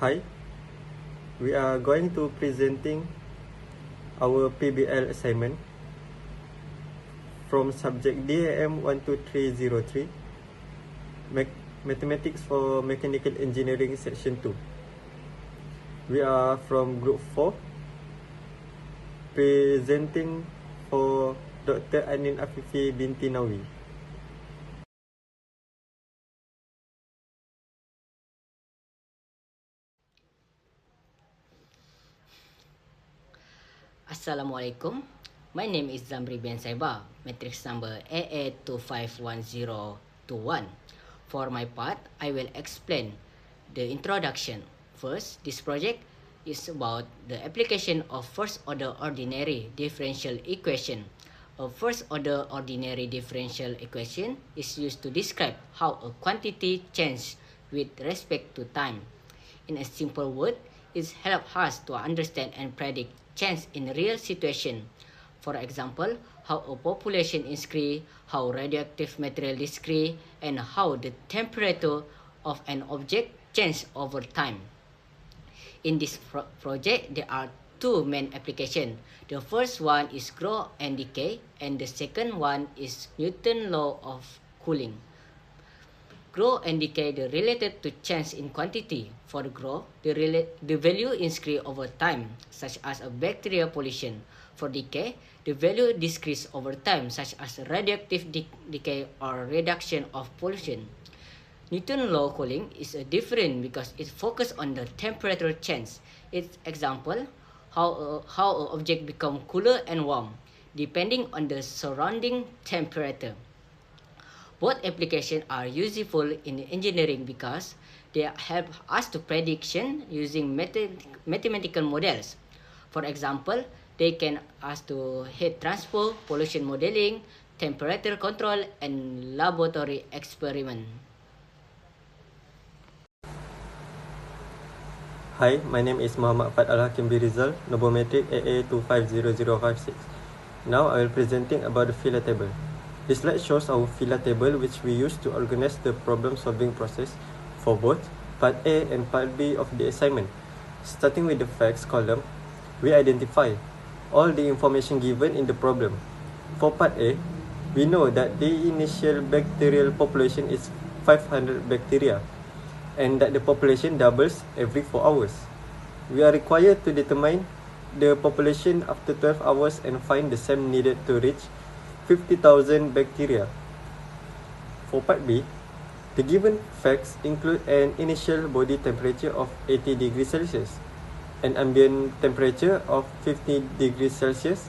Hi, we are going to presenting our PBL assignment from subject DAM 12303 Mathematics for Mechanical Engineering Section 2. We are from Group 4, presenting for Dr. Adnin Afifi Binti Nawi. Assalamualaikum. My name is Zamri bin Saiba, matrix number AA251021. For my part, I will explain the introduction. First, this project is about the application of first-order ordinary differential equation. A first-order ordinary differential equation is used to describe how a quantity changes with respect to time. In a simple word, it helps us to understand and predict change in real situation. For example, how a population increase, how radioactive material decrease, and how the temperature of an object change over time. In this project, there are two main applications. The first one is growth and decay, and the second one is Newton's law of cooling. Growth and decay are related to change in quantity. For the growth, the value increase over time, such as a bacterial pollution. For decay, the value decrease over time, such as radioactive decay or reduction of pollution. Newton's law of cooling is different because it focuses on the temperature change. Its example, how an object becomes cooler and warm, depending on the surrounding temperature. Both applications are useful in engineering because they help us to prediction using mathematical models. For example, they can us to heat transfer, pollution modeling, temperature control, and laboratory experiment. Hi, my name is Muhammad Fad Al-Hakim Birizal, Nobometric AA250056. Now I will presenting about the filler table. This slide shows our filler table which we use to organize the problem solving process for both part A and part B of the assignment. Starting with the facts column, we identify all the information given in the problem. For part A, we know that the initial bacterial population is 500 bacteria and that the population doubles every 4 hours. We are required to determine the population after 12 hours and find the SAM needed to reach 50,000 bacteria. For part B, the given facts include an initial body temperature of 80 degrees Celsius, an ambient temperature of 50 degrees Celsius,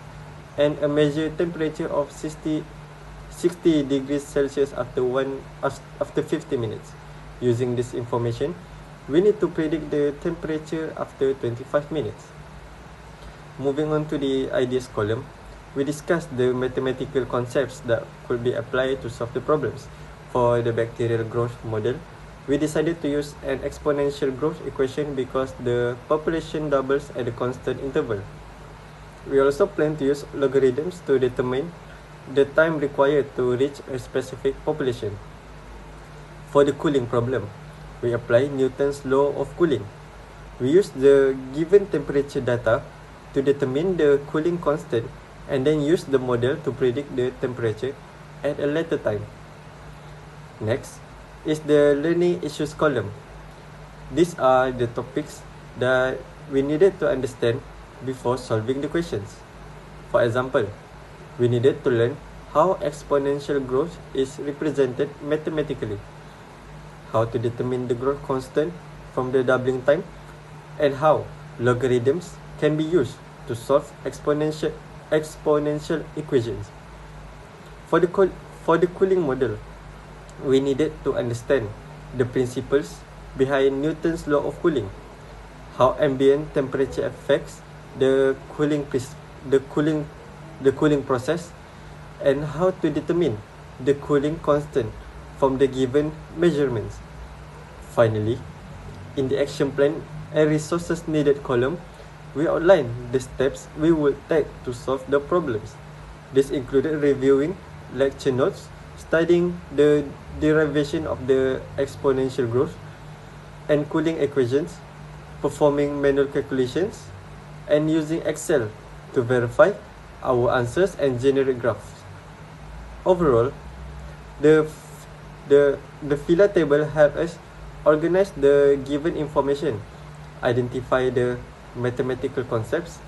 and a measured temperature of 60 degrees Celsius after 50 minutes. Using this information, we need to predict the temperature after 25 minutes. Moving on to the ideas column, we discussed the mathematical concepts that could be applied to solve the problems. For the bacterial growth model, we decided to use an exponential growth equation because the population doubles at a constant interval. We also plan to use logarithms to determine the time required to reach a specific population. For the cooling problem, we apply Newton's law of cooling. We use the given temperature data to determine the cooling constant and then use the model to predict the temperature at a later time. Next is the learning issues column. These are the topics that we needed to understand before solving the questions. For example, we needed to learn how exponential growth is represented mathematically, how to determine the growth constant from the doubling time, and how logarithms can be used to solve exponential equations. For the cooling model, we needed to understand the principles behind Newton's law of cooling, how ambient temperature affects the cooling process, and how to determine the cooling constant from the given measurements. Finally, in the action plan and resources needed column, we outlined the steps we would take to solve the problems. This included reviewing lecture notes, studying the derivation of the exponential growth and cooling equations, performing manual calculations, and using Excel to verify our answers and generate graphs. Overall, the filler table helps us organize the given information, identify the mathematical concepts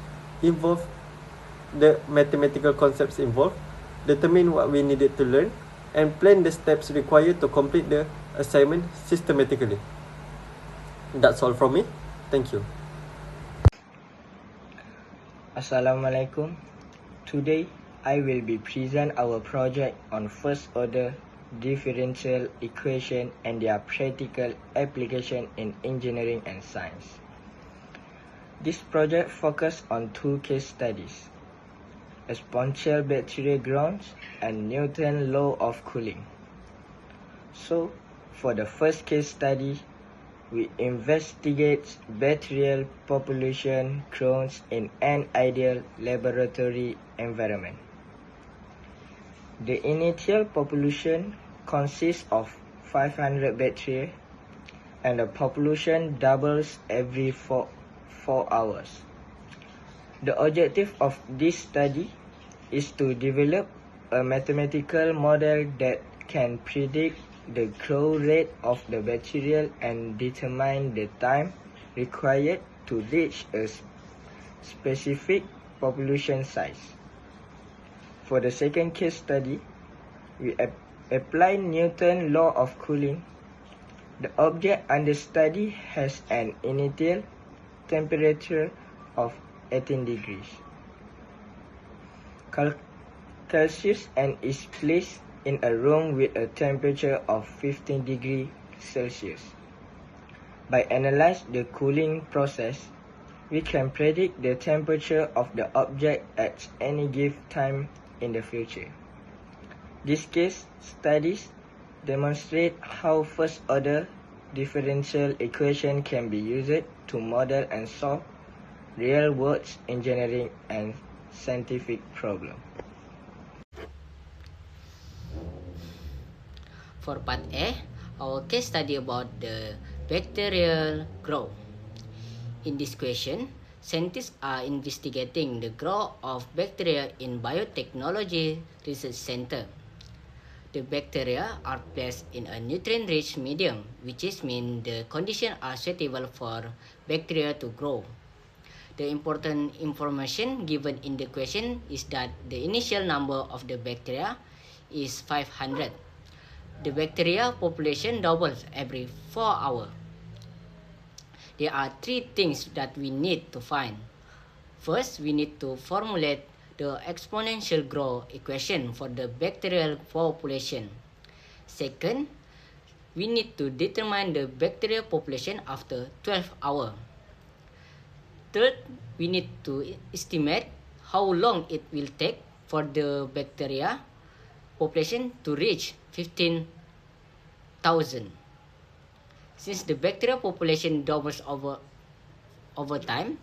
involved, determine what we needed to learn, and plan the steps required to complete the assignment systematically. That's all from me. Thank you. Assalamualaikum. Today, I will be present our project on first order differential equation and their practical application in engineering and science. This project focused on two case studies: exponential bacterial growth and Newton's law of cooling. So, for the first case study, we investigate bacterial population growth in an ideal laboratory environment. The initial population consists of 500 bacteria, and the population doubles every 4 hours. The objective of this study is to develop a mathematical model that can predict the growth rate of the bacteria and determine the time required to reach a specific population size. For the second case study, we apply Newton's law of cooling. The object under study has an initial temperature of 18 degrees Celsius and is placed in a room with a temperature of 15 degrees Celsius. By analyzing the cooling process, we can predict the temperature of the object at any given time in the future. These case studies demonstrate how first-order differential equation can be used to model and solve real-world engineering and scientific problems. For part A, our case study about the bacterial growth. In this question, scientists are investigating the growth of bacteria in Biotechnology Research Center. The bacteria are placed in a nutrient-rich medium, which means the conditions are suitable for bacteria to grow. The important information given in the question is that the initial number of the bacteria is 500. The bacteria population doubles every 4 hours. There are three things that we need to find. First, we need to formulate the exponential growth equation for the bacterial population. Second, we need to determine the bacterial population after 12 hours. Third, we need to estimate how long it will take for the bacteria population to reach 15,000. Since the bacterial population doubles over time,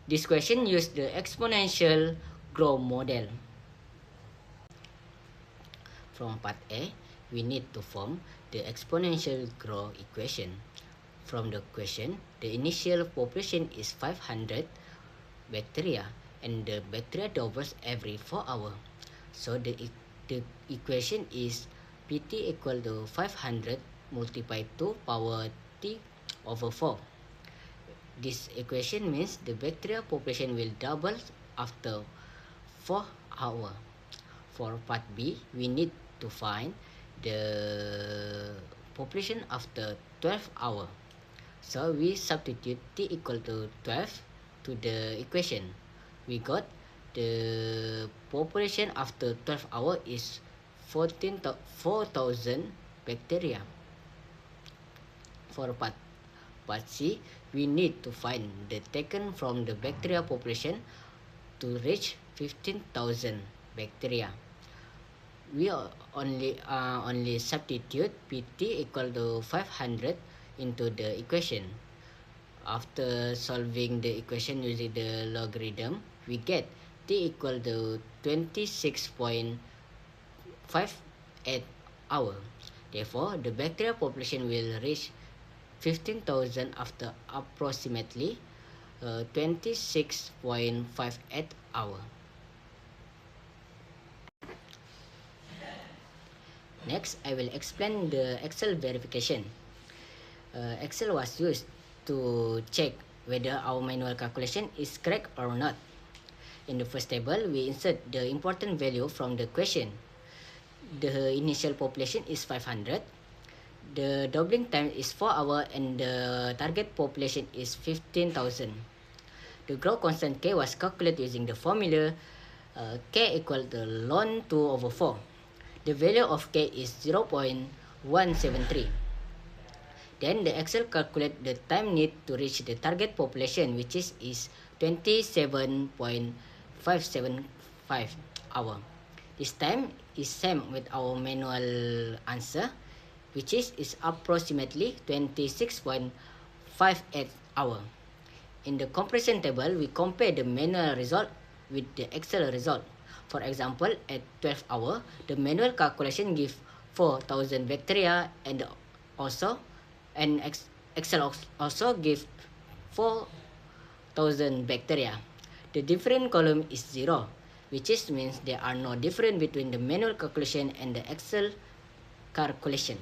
this question uses the exponential growth model. From part A, we need to form the exponential growth equation. From the question, the initial population is 500 bacteria and the bacteria doubles every 4 hours. So the equation is Pt equal to 500 multiplied to power T over 4. This equation means the bacteria population will double after 4 hours. For part B, we need to find the population after 12 hours. So we substitute T equal to 12 to the equation. We got the population after 12 hours is 4,000 bacteria. For part C, we need to find the taken from the bacteria population to reach 15,000 bacteria. We only substitute Pt equal to 500 into the equation. After solving the equation using the logarithm, we get T equal to 26.58 hours. Therefore, the bacteria population will reach 15,000 after approximately 26.58 hours. Next, I will explain the Excel verification. Excel was used to check whether our manual calculation is correct or not. In the first table, we insert the important value from the question. The initial population is 500. The doubling time is 4 hours and the target population is 15,000. The growth constant K was calculated using the formula K equal to ln 2 over 4. The value of K is 0.173. Then the Excel calculate the time need to reach the target population, which is 27.575 hours. This time is same with our manual answer, which is approximately 26.58 hours. In the comparison table, we compare the manual result with the Excel result. For example, at 12 hours, the manual calculation gives 4,000 bacteria and Excel also gives 4,000 bacteria. The different column is 0, which means there are no difference between the manual calculation and the Excel calculation.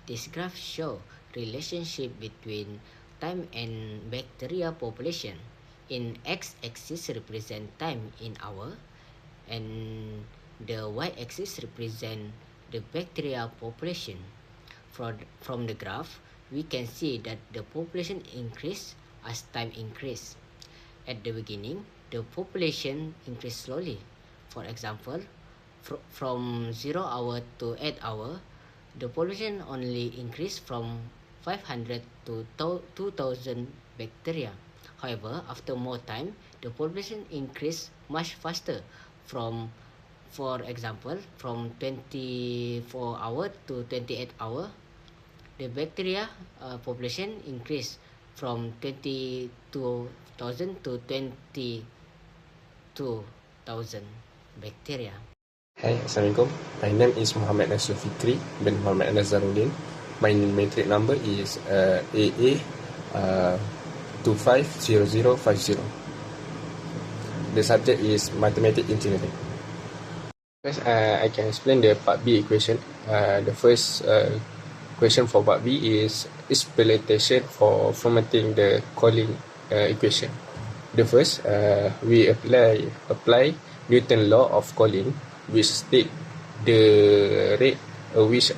This graph shows relationship between time and bacteria population. In x-axis represent time in hour, and the y-axis represent the bacteria population. From the graph, we can see that the population increase as time increase. At the beginning, the population increase slowly. For example, from 0 hour to 8 hour, the population only increase from 500 to 2,000 bacteria. However, after more time, the population increase much faster. For example, from 24 hours to 28 hours, the bacteria population increase from 22,000 to 22,000 bacteria. Hi, Assalamualaikum. My name is Muhammad Nasir Fikri bin Muhammad Nazaruddin. My matric number is AA 250050. The subject is Mathematics Engineering. First, I can explain the Part B equation. The first question for Part B is explanation for formatting the calling equation. The first, we apply Newton's law of calling, which state the rate at which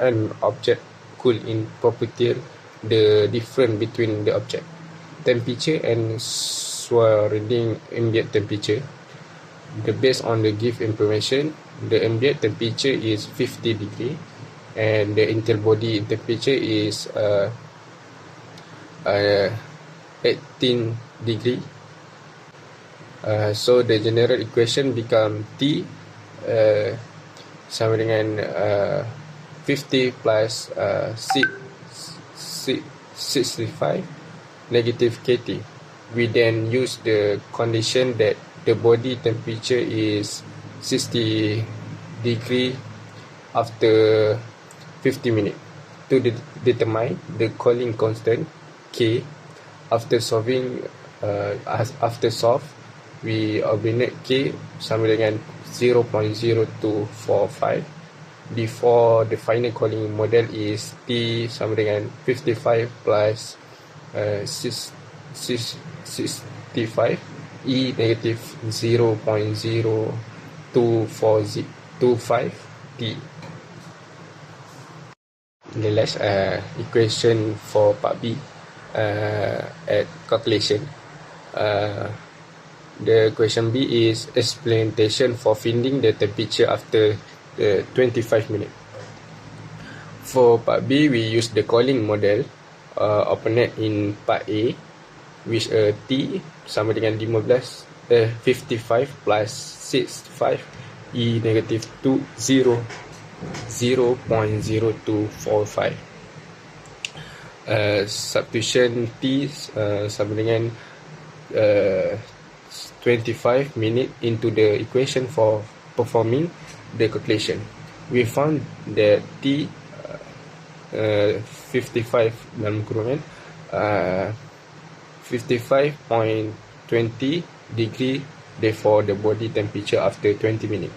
an object could in property the difference between the object, temperature and surrounding ambient temperature. Based on the given information, the ambient temperature is 50 degree and the interbody temperature is 18 degree. So the general equation become T sama dengan 50 plus 65 negative KT. We then use the condition that the body temperature is 60 degree after 50 minutes to determine the calling constant K. After solve, we obtain K sama dengan 0.0245. Before the final calling model is T sama dengan 55 plus 65 E negative 0.0225 T. The last equation for Part B at calculation. The question B is explanation for finding the temperature after 25 minutes. For Part B, we use the calling model operate in Part A, which T sama dengan 55 plus 65 E negative 0.0245. Substitution T sama dengan 25 minutes into the equation for performing the calculation. We found that T 55 dalam kurungan 55.20 degree therefore the body temperature after 20 minutes.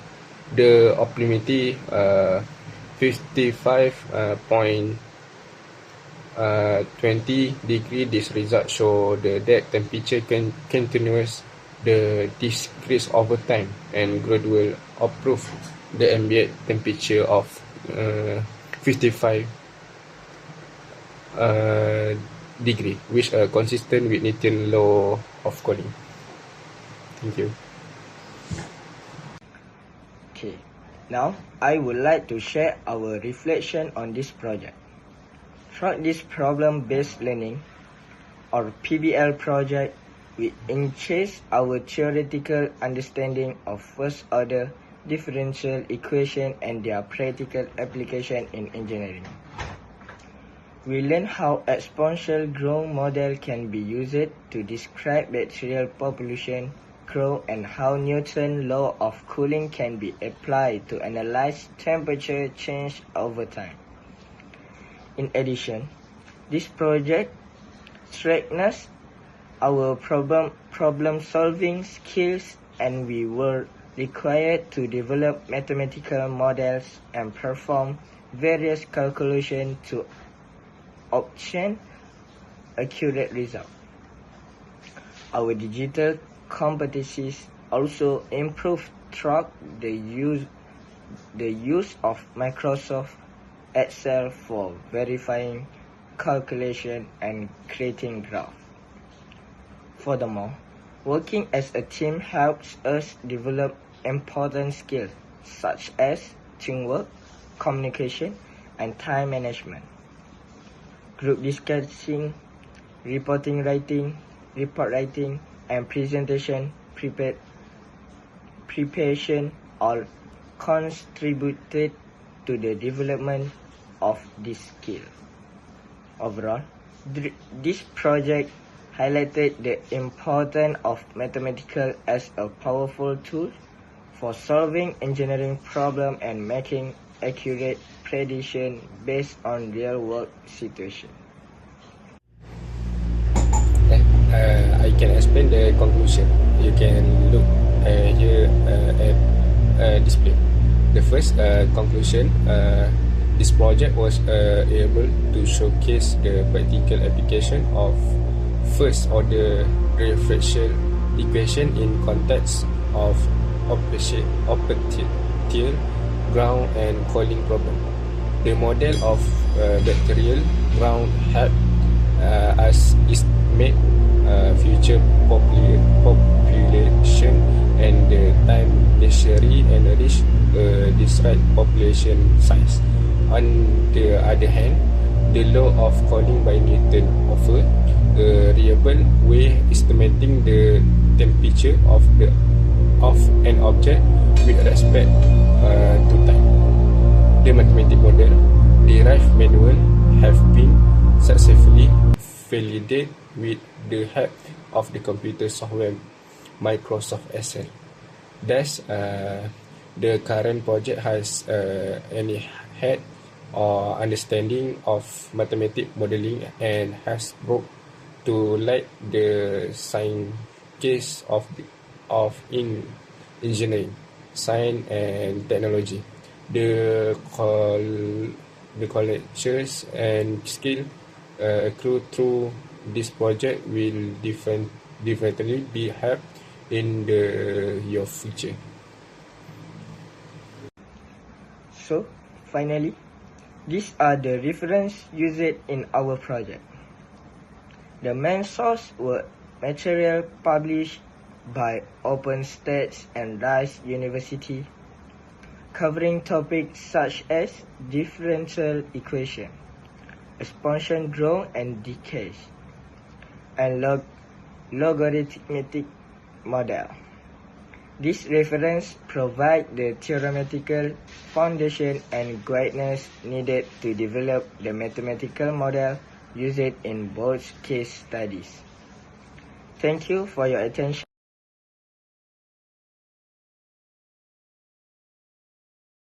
The optimality 55.20 degree. This result show the dead temperature can continuous the decrease over time and gradual improve the ambient temperature of 55 degree, which are consistent with Newton's law of cooling. Thank you. Okay, now I would like to share our reflection on this project. Throughout this problem-based learning, or PBL project, we enhance our theoretical understanding of first-order differential equation and their practical application in engineering. We learn how exponential growth model can be used to describe bacterial population growth and how Newton's law of cooling can be applied to analyze temperature change over time. In addition, this project strengthens our problem-solving skills, and we were required to develop mathematical models and perform various calculations to obtain accurate results. Our digital competencies also improved through the use of Microsoft Excel for verifying calculation and creating graphs. Furthermore, working as a team helps us develop important skills such as teamwork, communication, and time management. Group discussing, report writing, and presentation preparation all contributed to the development of this skill. Overall, this project highlighted the importance of mathematics as a powerful tool for solving engineering problems and making accurate prediction based on real-world situations. I can explain the conclusion. You can look here at display. The first conclusion, this project was able to showcase the practical application of first-order differential equation in context of operational, ground and cooling problem. The model of bacterial ground help us estimate future population and the time necessary and reach desired population size. On the other hand, the law of cooling by Newton offer a reliable way estimating the temperature of an object with respect to time. The mathematical model derived manual have been successfully validated with the help of the computer software Microsoft Excel. Thus, the current project has any head or understanding of mathematical modeling and has brought to light the science case of in engineering, science and technology. The collections and skill accrued through this project will definitely be help in your future. So, finally, these are the references used in our project. The main source were material published by OpenStates and Rice University, covering topics such as differential equation, expansion growth and decay, and logarithmic model. These references provide the theoretical foundation and guidance needed to develop the mathematical model used in both case studies. Thank you for your attention.